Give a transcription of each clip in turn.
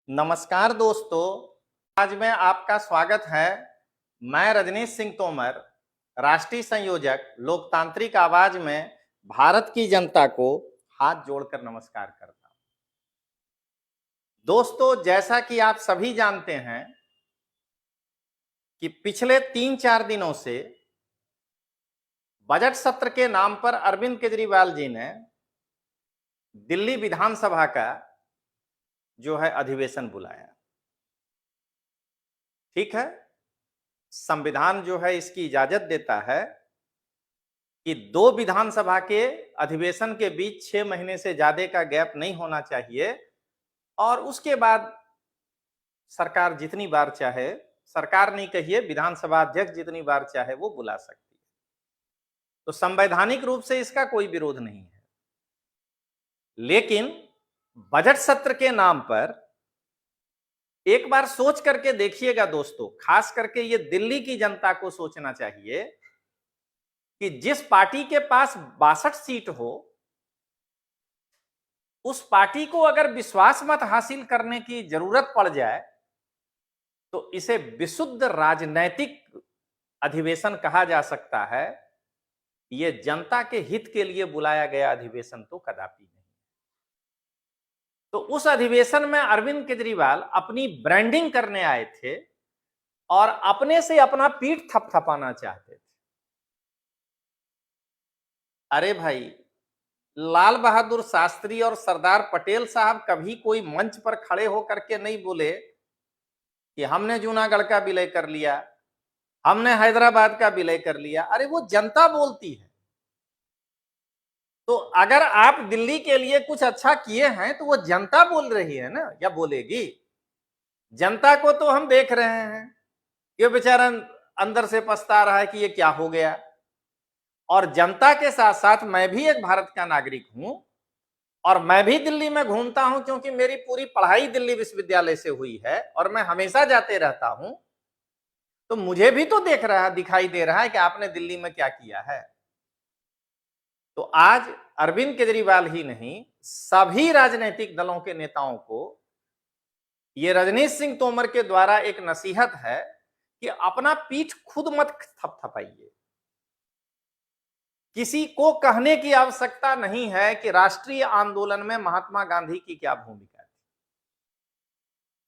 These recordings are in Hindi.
नमस्कार दोस्तों, आज में आपका स्वागत है। मैं रजनीश सिंह तोमर, राष्ट्रीय संयोजक लोकतांत्रिक आवाज में भारत की जनता को हाथ जोड़कर नमस्कार करता हूं। दोस्तों, जैसा कि आप सभी जानते हैं कि पिछले 3-4 दिनों से बजट सत्र के नाम पर अरविंद केजरीवाल जी ने दिल्ली विधानसभा का जो है अधिवेशन बुलाया। ठीक है, संविधान जो है इसकी इजाजत देता है कि 2 विधानसभा के अधिवेशन के बीच 6 महीने से ज्यादा का गैप नहीं होना चाहिए और उसके बाद सरकार जितनी बार चाहे, सरकार नहीं कहिए, विधानसभा अध्यक्ष जितनी बार चाहे वो बुला सकती है। तो संवैधानिक रूप से इसका कोई विरोध नहीं है। लेकिन बजट सत्र के नाम पर एक बार सोच करके देखिएगा दोस्तों, खास करके ये दिल्ली की जनता को सोचना चाहिए कि जिस पार्टी के पास 62 सीट हो, उस पार्टी को अगर विश्वास मत हासिल करने की जरूरत पड़ जाए तो इसे विशुद्ध राजनैतिक अधिवेशन कहा जा सकता है। यह जनता के हित के लिए बुलाया गया अधिवेशन तो कदापि नहीं। तो उस अधिवेशन में अरविंद केजरीवाल अपनी ब्रांडिंग करने आए थे और अपने से अपना पीठ थपथपाना चाहते थे। अरे भाई, लाल बहादुर शास्त्री और सरदार पटेल साहब कभी कोई मंच पर खड़े होकर के नहीं बोले कि हमने जूनागढ़ का विलय कर लिया, हमने हैदराबाद का विलय कर लिया। अरे वो जनता बोलती है। तो अगर आप दिल्ली के लिए कुछ अच्छा किए हैं तो वो जनता बोल रही है ना, या बोलेगी। जनता को तो हम देख रहे हैं, ये बेचारा अंदर से पछता रहा है कि ये क्या हो गया। और जनता के साथ साथ मैं भी एक भारत का नागरिक हूं और मैं भी दिल्ली में घूमता हूं, क्योंकि मेरी पूरी पढ़ाई दिल्ली विश्वविद्यालय से हुई है और मैं हमेशा जाते रहता हूं। तो मुझे भी तो दिखाई दे रहा है कि आपने दिल्ली में क्या किया है। तो आज अरविंद केजरीवाल ही नहीं, सभी राजनीतिक दलों के नेताओं को ये रजनीश सिंह तोमर के द्वारा एक नसीहत है कि अपना पीठ खुद मत थपथपाइए। किसी को कहने की आवश्यकता नहीं है कि राष्ट्रीय आंदोलन में महात्मा गांधी की क्या भूमिका थी,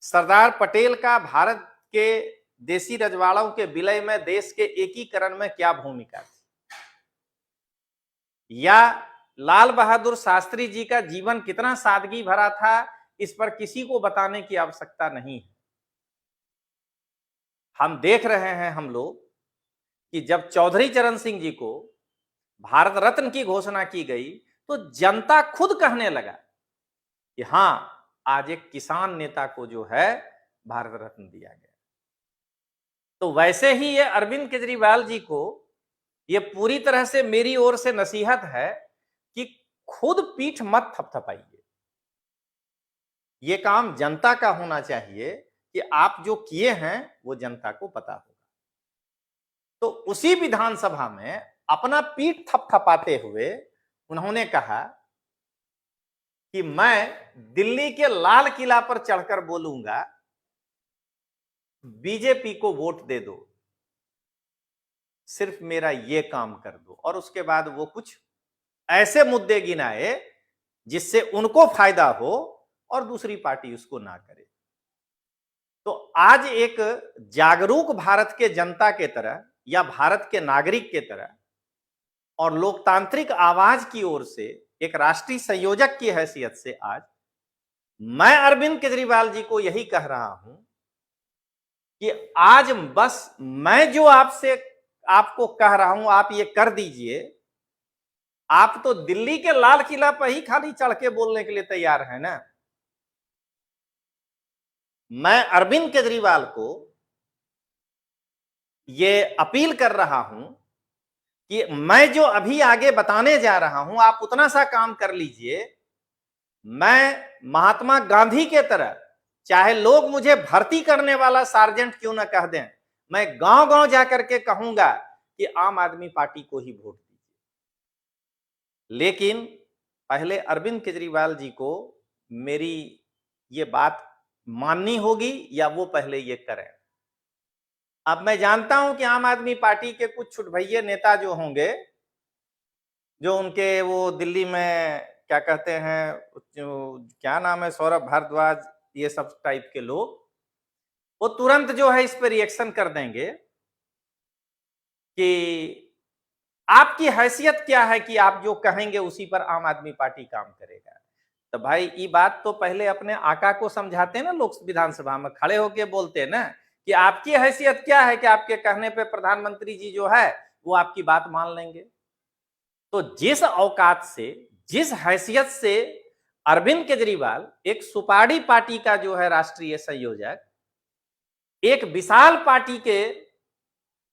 सरदार पटेल का भारत के देसी रजवाड़ों के विलय में देश के एकीकरण में क्या भूमिका थी, या लाल बहादुर शास्त्री जी का जीवन कितना सादगी भरा था, इस पर किसी को बताने की आवश्यकता नहीं है। हम देख रहे हैं हम लोग कि जब चौधरी चरण सिंह जी को भारत रत्न की घोषणा की गई तो जनता खुद कहने लगा कि हां, आज एक किसान नेता को जो है भारत रत्न दिया गया। तो वैसे ही ये अरविंद केजरीवाल जी को ये पूरी तरह से मेरी ओर से नसीहत है कि खुद पीठ मत थपथपाइए। ये काम जनता का होना चाहिए कि आप जो किए हैं वो जनता को पता होगा। तो उसी विधानसभा में अपना पीठ थपथपाते हुए उन्होंने कहा कि मैं दिल्ली के लाल किला पर चढ़कर बोलूंगा, बीजेपी को वोट दे दो, सिर्फ मेरा ये काम कर दो। और उसके बाद वो कुछ ऐसे मुद्दे गिनाए जिससे उनको फायदा हो और दूसरी पार्टी उसको ना करे। तो आज एक जागरूक भारत के जनता के तरह या भारत के नागरिक के तरह और लोकतांत्रिक आवाज की ओर से एक राष्ट्रीय संयोजक की हैसियत से आज मैं अरविंद केजरीवाल जी को यही कह रहा हूं कि आज बस मैं जो आपको कह रहा हूं, आप ये कर दीजिए। आप तो दिल्ली के लाल किला पर ही खाली चढ़ के बोलने के लिए तैयार है ना। मैं अरविंद केजरीवाल को ये अपील कर रहा हूं कि मैं जो अभी आगे बताने जा रहा हूं, आप उतना सा काम कर लीजिए। मैं महात्मा गांधी के तरह, चाहे लोग मुझे भर्ती करने वाला सार्जेंट क्यों ना कह दें, मैं गांव गांव जाकर के कहूंगा कि आम आदमी पार्टी को ही वोट दीजिए। लेकिन पहले अरविंद केजरीवाल जी को मेरी ये बात माननी होगी या वो पहले ये करें। अब मैं जानता हूं कि आम आदमी पार्टी के कुछ छुटभैये नेता जो होंगे, जो उनके वो दिल्ली में क्या कहते हैं, क्या नाम है, सौरभ भारद्वाज, ये सब टाइप के लोग, वो तुरंत जो है इस पे रिएक्शन कर देंगे कि आपकी हैसियत क्या है कि आप जो कहेंगे उसी पर आम आदमी पार्टी काम करेगा। तो भाई ये बात तो पहले अपने आका को समझाते ना, लोक विधानसभा में खड़े होके बोलते ना कि आपकी हैसियत क्या है कि आपके कहने पे प्रधानमंत्री जी जो है वो आपकी बात मान लेंगे। तो जिस औकात से, जिस हैसियत से अरविंद केजरीवाल एक सुपारी पार्टी का जो है राष्ट्रीय संयोजक, एक विशाल पार्टी के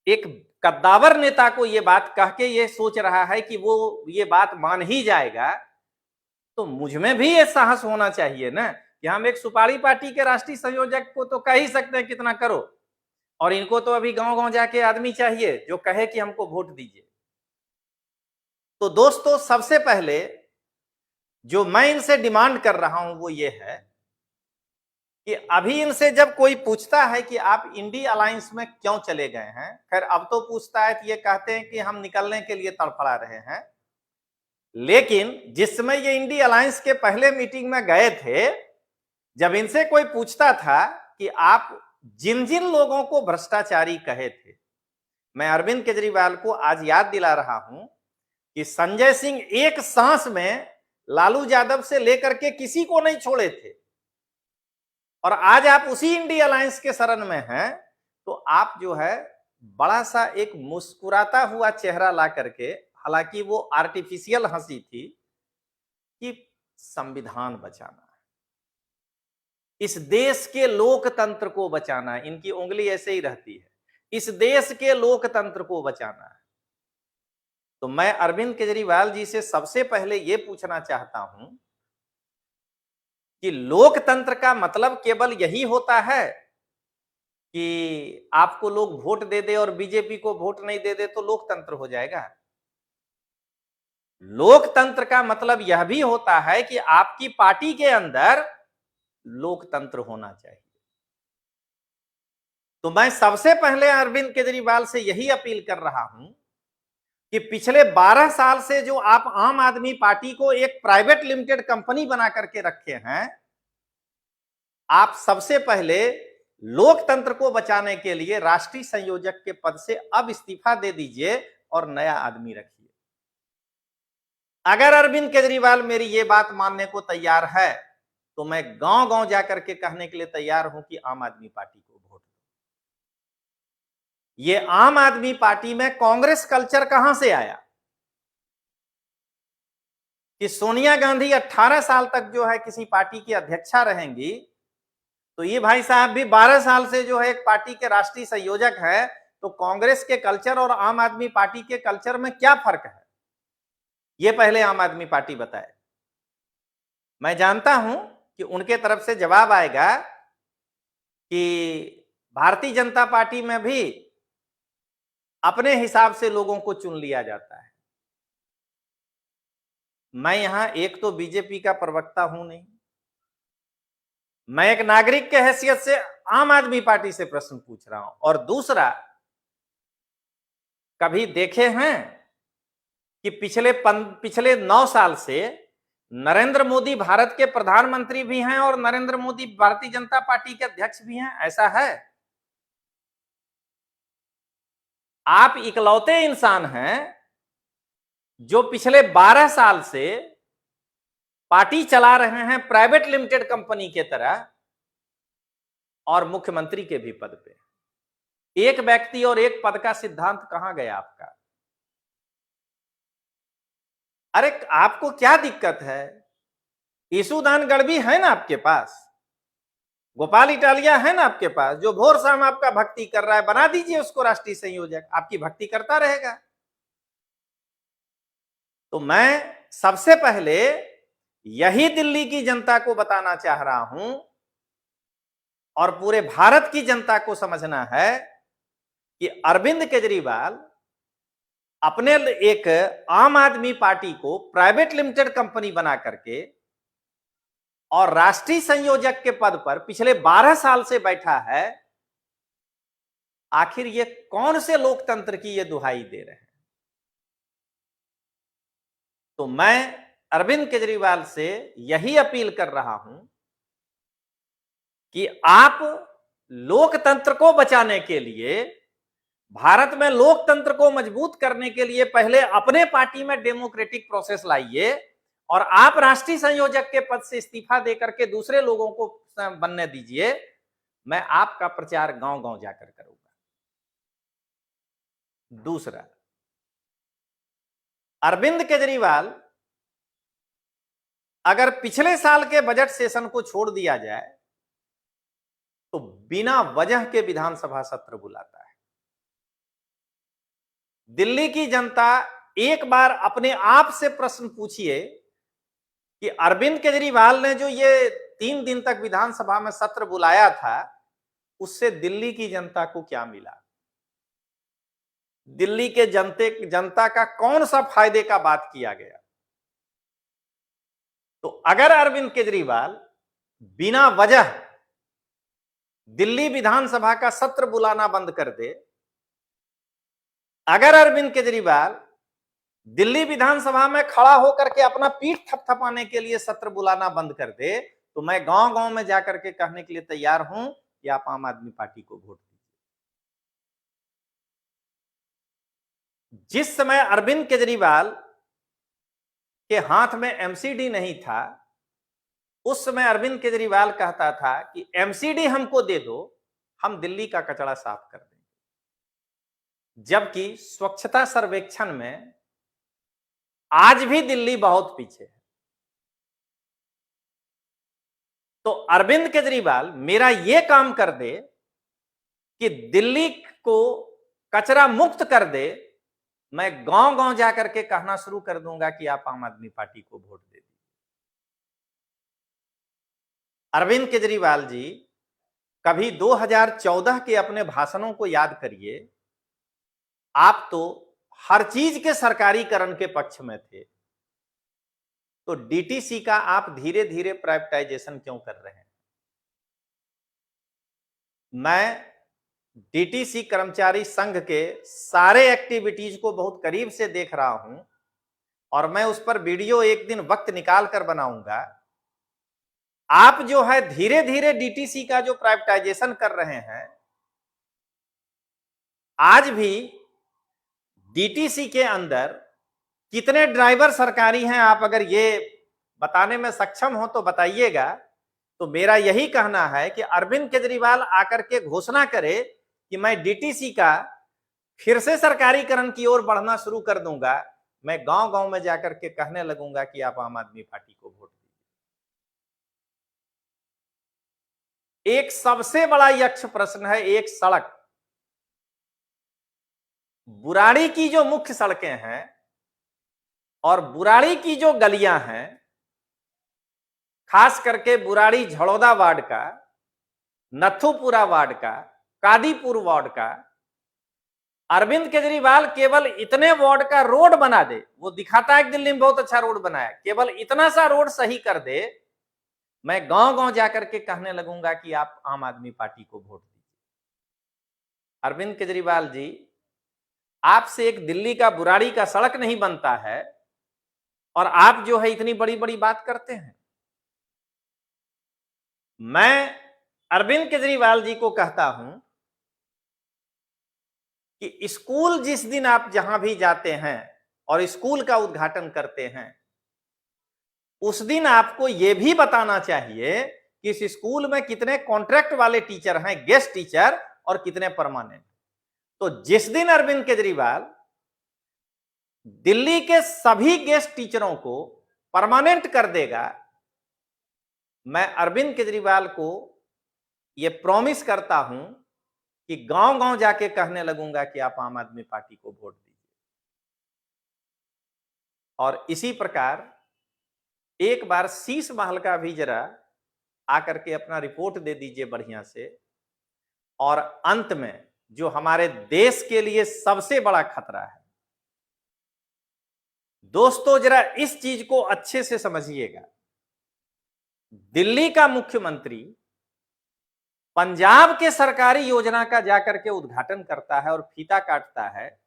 एक कद्दावर नेता को ये बात कह के ये सोच रहा है कि वो ये बात मान ही जाएगा, तो मुझ में भी ये साहस होना चाहिए ना कि हम एक सुपारी पार्टी के राष्ट्रीय संयोजक को तो कह ही सकते हैं कितना करो, और इनको तो अभी गांव गांव जाके आदमी चाहिए जो कहे कि हमको वोट दीजिए। तो दोस्तों, सबसे पहले जो मैं इनसे डिमांड कर रहा हूं वो ये है कि अभी इनसे जब कोई पूछता है कि आप इंडी अलायंस में क्यों चले गए हैं, खैर अब तो पूछता है तो ये कहते हैं कि हम निकलने के लिए तड़फड़ा रहे हैं, लेकिन जिस समय ये इंडी अलायंस के पहले मीटिंग में गए थे, जब इनसे कोई पूछता था कि आप जिन जिन लोगों को भ्रष्टाचारी कहे थे, मैं अरविंद केजरीवाल को आज याद दिला रहा हूं कि संजय सिंह एक सांस में लालू यादव से लेकर के किसी को नहीं छोड़े थे, और आज आप उसी इंडी अलायंस के शरण में हैं, तो आप जो है बड़ा सा एक मुस्कुराता हुआ चेहरा ला करके, हालांकि वो आर्टिफिशियल हंसी थी, कि संविधान बचाना है, इस देश के लोकतंत्र को बचाना है, इनकी उंगली ऐसे ही रहती है, इस देश के लोकतंत्र को बचाना है। तो मैं अरविंद केजरीवाल जी से सबसे पहले यह पूछना चाहता हूं कि लोकतंत्र का मतलब केवल यही होता है कि आपको लोग वोट दे दे और बीजेपी को वोट नहीं दे दे तो लोकतंत्र हो जाएगा? लोकतंत्र का मतलब यह भी होता है कि आपकी पार्टी के अंदर लोकतंत्र होना चाहिए। तो मैं सबसे पहले अरविंद केजरीवाल से यही अपील कर रहा हूं कि पिछले 12 साल से जो आप आम आदमी पार्टी को एक प्राइवेट लिमिटेड कंपनी बना करके रखे हैं, आप सबसे पहले लोकतंत्र को बचाने के लिए राष्ट्रीय संयोजक के पद से अब इस्तीफा दे दीजिए और नया आदमी रखिए। अगर अरविंद केजरीवाल मेरी ये बात मानने को तैयार है तो मैं गांव गांव जाकर के कहने के लिए तैयार हूं कि आम आदमी पार्टी को वोट दो। ये आम आदमी पार्टी में कांग्रेस कल्चर कहां से आया कि सोनिया गांधी 18 साल तक जो है किसी पार्टी की अध्यक्षा रहेंगी, तो ये भाई साहब भी 12 साल से जो है एक पार्टी के राष्ट्रीय संयोजक है। तो कांग्रेस के कल्चर और आम आदमी पार्टी के कल्चर में क्या फर्क है, ये पहले आम आदमी पार्टी बताए। मैं जानता हूं कि उनके तरफ से जवाब आएगा कि भारतीय जनता पार्टी में भी अपने हिसाब से लोगों को चुन लिया जाता है। मैं यहां एक तो बीजेपी का प्रवक्ता हूं नहीं, मैं एक नागरिक के हैसियत से आम आदमी पार्टी से प्रश्न पूछ रहा हूं। और दूसरा, कभी देखे हैं कि पिछले 9 साल से नरेंद्र मोदी भारत के प्रधानमंत्री भी हैं और नरेंद्र मोदी भारतीय जनता पार्टी के अध्यक्ष भी हैं? ऐसा है? आप इकलौते इंसान हैं जो पिछले 12 साल से पार्टी चला रहे हैं प्राइवेट लिमिटेड कंपनी के तरह, और मुख्यमंत्री के भी पद पे। एक व्यक्ति और एक पद का सिद्धांत कहां गया आपका? अरे आपको क्या दिक्कत है? यशुदान गढ़वी है ना आपके पास, गोपाल इटालिया है ना आपके पास, जो भोर शाम आपका भक्ति कर रहा है, बना दीजिए उसको राष्ट्रीय संयोजक, आपकी भक्ति करता रहेगा। तो मैं सबसे पहले यही दिल्ली की जनता को बताना चाह रहा हूं और पूरे भारत की जनता को समझना है कि अरविंद केजरीवाल अपने एक आम आदमी पार्टी को प्राइवेट लिमिटेड कंपनी बना करके और राष्ट्रीय संयोजक के पद पर पिछले 12 साल से बैठा है, आखिर ये कौन से लोकतंत्र की ये दुहाई दे रहे हैं? तो मैं अरविंद केजरीवाल से यही अपील कर रहा हूं कि आप लोकतंत्र को बचाने के लिए, भारत में लोकतंत्र को मजबूत करने के लिए पहले अपने पार्टी में डेमोक्रेटिक प्रोसेस लाइए और आप राष्ट्रीय संयोजक के पद से इस्तीफा देकर के दूसरे लोगों को बनने दीजिए। मैं आपका प्रचार गांव-गांव जाकर करूंगा। दूसरा, अरविंद केजरीवाल अगर पिछले साल के बजट सेशन को छोड़ दिया जाए तो बिना वजह के विधानसभा सत्र बुलाता है। दिल्ली की जनता एक बार अपने आप से प्रश्न पूछिए कि अरविंद केजरीवाल ने जो ये 3 दिन तक विधानसभा में सत्र बुलाया था, उससे दिल्ली की जनता को क्या मिला? दिल्ली के जनता का कौन सा फायदे का बात किया गया? तो अगर अरविंद केजरीवाल बिना वजह दिल्ली विधानसभा का सत्र बुलाना बंद कर दे, अगर अरविंद केजरीवाल दिल्ली विधानसभा में खड़ा होकर के अपना पीठ थपथपाने के लिए सत्र बुलाना बंद कर दे, तो मैं गांव-गांव में जाकर के कहने के लिए तैयार हूं कि आप आम आदमी पार्टी को वोट दीजिए। जिस समय अरविंद केजरीवाल के हाथ में एमसीडी नहीं था, उस समय अरविंद केजरीवाल कहता था कि एमसीडी हमको दे दो, हम दिल्ली का कचरा साफ कर देंगे। जबकि स्वच्छता सर्वेक्षण में आज भी दिल्ली बहुत पीछे है। तो अरविंद केजरीवाल मेरा यह काम कर दे कि दिल्ली को कचरा मुक्त कर दे, मैं गांव-गांव जाकर के कहना शुरू कर दूंगा कि आप आम आदमी पार्टी को वोट दे दीजिए। अरविंद केजरीवाल जी, कभी 2014 के अपने भाषणों को याद करिए। आप तो हर चीज के सरकारीकरण के पक्ष में थे, तो डीटीसी का आप धीरे धीरे प्राइवेटाइजेशन क्यों कर रहे हैं? मैं डीटीसी कर्मचारी संघ के सारे एक्टिविटीज को बहुत करीब से देख रहा हूं और मैं उस पर वीडियो एक दिन वक्त निकाल कर बनाऊंगा। आप जो है धीरे धीरे डीटीसी का जो प्राइवेटाइजेशन कर रहे हैं, आज भी डीटीसी के अंदर कितने ड्राइवर सरकारी हैं, आप अगर ये बताने में सक्षम हो तो बताइएगा। तो मेरा यही कहना है कि अरविंद केजरीवाल आकर के घोषणा करे कि मैं डीटीसी का फिर से सरकारीकरण की ओर बढ़ना शुरू कर दूंगा। मैं गांव-गांव में जाकर के कहने लगूंगा कि आप आम आदमी पार्टी को वोट दीजिए। एक सबसे बड़ा यक्ष प्रश्न है, एक सड़क। बुराड़ी की जो मुख्य सड़कें हैं और बुराड़ी की जो गलियां हैं, खास करके बुराड़ी झड़ौदा वार्ड का, नथुपुरा वार्ड का, कादीपुर वार्ड का, अरविंद केजरीवाल केवल इतने वार्ड का रोड बना दे। वो दिखाता है कि दिल्ली में बहुत अच्छा रोड बनाया, केवल इतना सा रोड सही कर दे, मैं गांव-गांव जाकर के कहने लगूंगा कि आप आम आदमी पार्टी को वोट दीजिए। अरविंद केजरीवाल जी, आपसे एक दिल्ली का बुराड़ी का सड़क नहीं बनता है और आप जो है इतनी बड़ी बड़ी बात करते हैं। मैं अरविंद केजरीवाल जी को कहता हूं कि स्कूल जिस दिन आप जहां भी जाते हैं और स्कूल का उद्घाटन करते हैं, उस दिन आपको यह भी बताना चाहिए कि इस स्कूल में कितने कॉन्ट्रैक्ट वाले टीचर हैं, गेस्ट टीचर, और कितने परमानेंट। तो जिस दिन अरविंद केजरीवाल दिल्ली के सभी गेस्ट टीचरों को परमानेंट कर देगा, मैं अरविंद केजरीवाल को यह प्रॉमिस करता हूं कि गांव-गांव जाके कहने लगूंगा कि आप आम आदमी पार्टी को वोट दीजिए। और इसी प्रकार एक बार शीश महल का भी जरा आकर के अपना रिपोर्ट दे दीजिए बढ़िया से। और अंत में जो हमारे देश के लिए सबसे बड़ा खतरा है, दोस्तों जरा इस चीज को अच्छे से समझिएगा। दिल्ली का मुख्यमंत्री पंजाब के सरकारी योजना का जाकर के उद्घाटन करता है और फीता काटता है,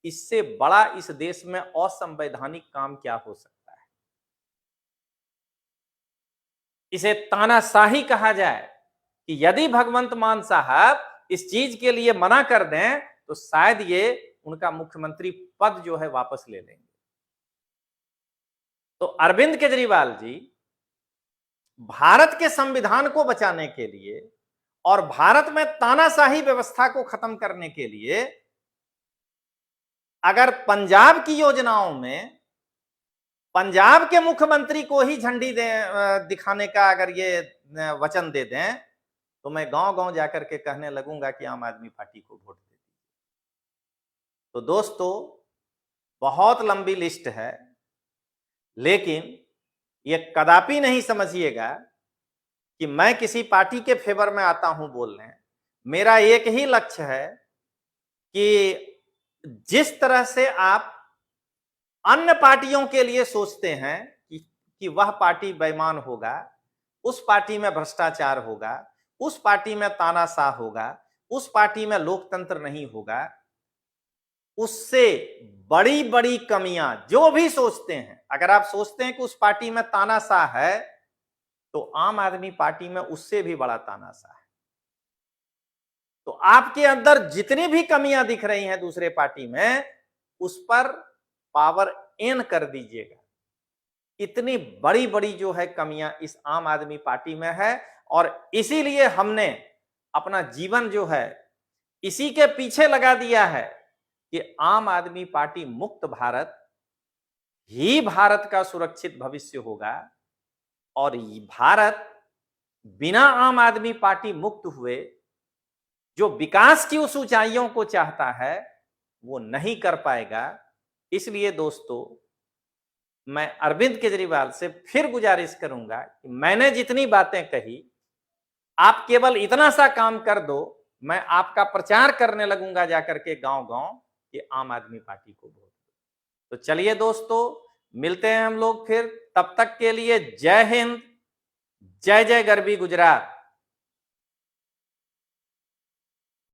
इससे बड़ा इस देश में असंवैधानिक काम क्या हो सकता है। इसे तानाशाही कहा जाए कि यदि भगवंत मान साहब इस चीज के लिए मना कर दें तो शायद ये उनका मुख्यमंत्री पद जो है वापस ले लेंगे। तो अरविंद केजरीवाल जी भारत के संविधान को बचाने के लिए और भारत में तानाशाही व्यवस्था को खत्म करने के लिए अगर पंजाब की योजनाओं में पंजाब के मुख्यमंत्री को ही झंडी दिखाने का अगर ये वचन दे दें तो मैं गांव-गांव जाकर के कहने लगूंगा कि आम आदमी पार्टी को वोट दे दीजिए। तो दोस्तों, बहुत लंबी लिस्ट है, लेकिन ये कदापि नहीं समझिएगा कि मैं किसी पार्टी के फेवर में आता हूं बोलने। मेरा एक ही लक्ष्य है कि जिस तरह से आप अन्य पार्टियों के लिए सोचते हैं कि वह पार्टी बेईमान होगा, उस पार्टी में भ्रष्टाचार होगा, उस पार्टी में तानाशाह होगा, उस पार्टी में लोकतंत्र नहीं होगा, उससे बड़ी बड़ी कमियां जो भी सोचते हैं, अगर आप सोचते हैं कि उस पार्टी में तानाशाह है तो आम आदमी पार्टी में उससे भी बड़ा तानाशाह है। तो आपके अंदर जितनी भी कमियां दिख रही हैं दूसरे पार्टी में, उस पर पावर एन कर दीजिएगा। इतनी बड़ी बड़ी जो है कमियां इस आम आदमी पार्टी में है और इसीलिए हमने अपना जीवन जो है इसी के पीछे लगा दिया है कि आम आदमी पार्टी मुक्त भारत ही भारत का सुरक्षित भविष्य होगा और भारत बिना आम आदमी पार्टी मुक्त हुए जो विकास की उस ऊंचाइयों को चाहता है वो नहीं कर पाएगा। इसलिए दोस्तों, मैं अरविंद केजरीवाल से फिर गुजारिश करूंगा कि मैंने जितनी बातें कही आप केवल इतना सा काम कर दो, मैं आपका प्रचार करने लगूंगा जाकर के गांव-गांव कि आम आदमी पार्टी को वोट। तो चलिए दोस्तों, मिलते हैं हम लोग फिर। तब तक के लिए जय हिंद, जय जय गरवी गुजरात।